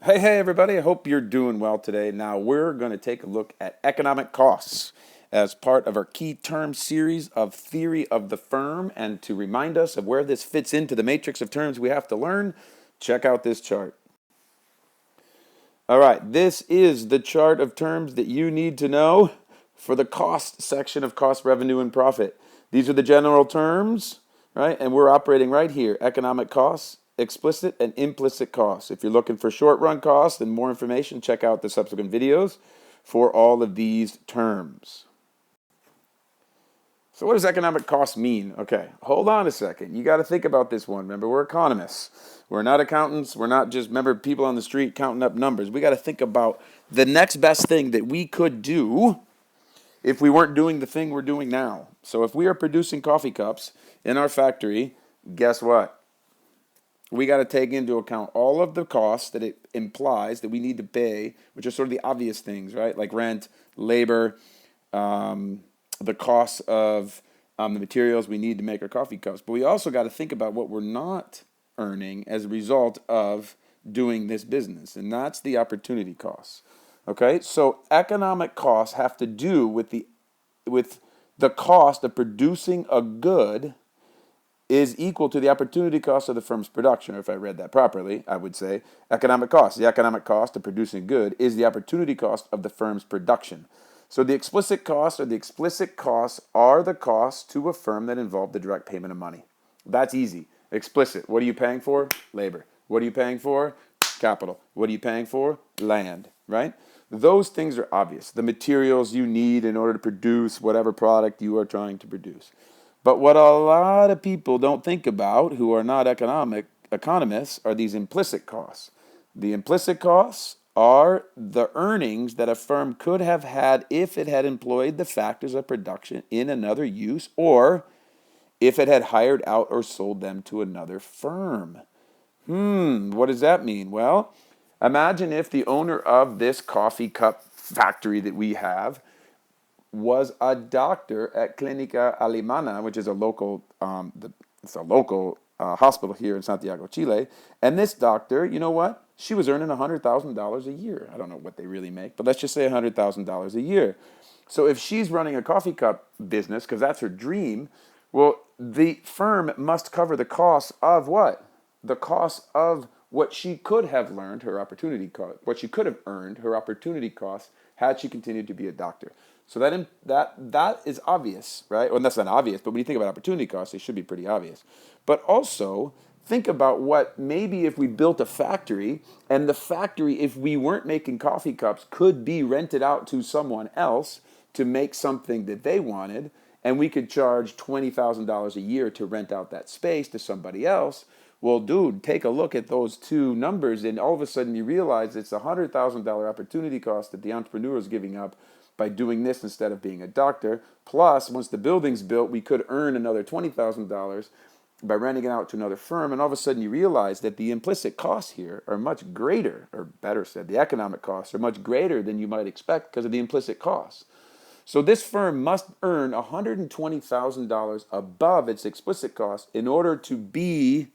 Hey, everybody. I hope you're doing well today. Now, we're going to take a look at economic costs as part of our key term series of theory of the firm. And to remind us of where this fits into the matrix of terms we have to learn, check out this chart. All right, this is the chart of terms that you need to know for the cost section of cost, revenue, and profit. These are the general terms, right? And we're operating right here, economic costs, explicit and implicit costs. If you're looking for short run costs and more information, check out the subsequent videos for all of these terms. So what does economic cost mean? Okay, hold on a second. You got to think about this one. Remember, we're economists. We're not accountants. We're not just, remember, people on the street counting up numbers. We got to think about the next best thing that we could do if we weren't doing the thing we're doing now. So if we are producing coffee cups in our factory, guess what? We got to take into account all of the costs that it implies that we need to pay, which are sort of the obvious things, right? Like rent, labor, the costs of the materials we need to make our coffee cups. But we also got to think about what we're not earning as a result of doing this business, and that's the opportunity costs. Okay, so economic costs have to do with the cost of producing a good is equal to the opportunity cost of the firm's production. Or if I read that properly, I would say economic cost. The economic cost of producing a good is the opportunity cost of the firm's production. So the explicit costs are the costs to a firm that involve the direct payment of money. That's easy. Explicit. What are you paying for? Labor. What are you paying for? Capital. What are you paying for? Land, right? Those things are obvious. The materials you need in order to produce whatever product you are trying to produce. But what a lot of people don't think about who are not economists are these implicit costs. The implicit costs are the earnings that a firm could have had if it had employed the factors of production in another use or if it had hired out or sold them to another firm. What does that mean? Well, imagine if the owner of this coffee cup factory that we have was a doctor at Clínica Alemana, which is a local, hospital here in Santiago, Chile. And this doctor, you know what? She was earning $100,000 a year. I don't know what they really make, but let's just say $100,000 a year. So if she's running a coffee cup business, because that's her dream, well, the firm must cover the costs of what? The costs of what she could have learned, her opportunity cost, what she could have earned, her opportunity costs, had she continued to be a doctor. So that is obvious, right? Well, that's not obvious, but when you think about opportunity costs, it should be pretty obvious. But also, think about what maybe if we built a factory, and the factory, if we weren't making coffee cups, could be rented out to someone else to make something that they wanted, and we could charge $20,000 a year to rent out that space to somebody else. Well, dude, take a look at those two numbers, and all of a sudden you realize it's a $100,000 opportunity cost that the entrepreneur is giving up by doing this instead of being a doctor. Plus, once the building's built, we could earn another $20,000 by renting it out to another firm. And all of a sudden you realize that the implicit costs here are much greater, or better said, the economic costs are much greater than you might expect because of the implicit costs. So this firm must earn $120,000 above its explicit cost in order to be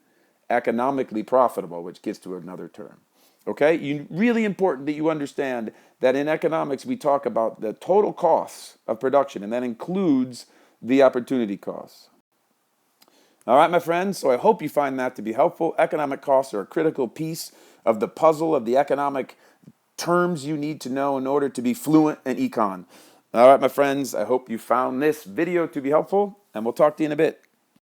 economically profitable, which gets to another term. Okay, really important that you understand that in economics we talk about the total costs of production, and that includes the opportunity costs. All right, my friends, so I hope you find that to be helpful. Economic costs are a critical piece of the puzzle of the economic terms you need to know in order to be fluent in econ. All right, my friends, I hope you found this video to be helpful, and we'll talk to you in a bit.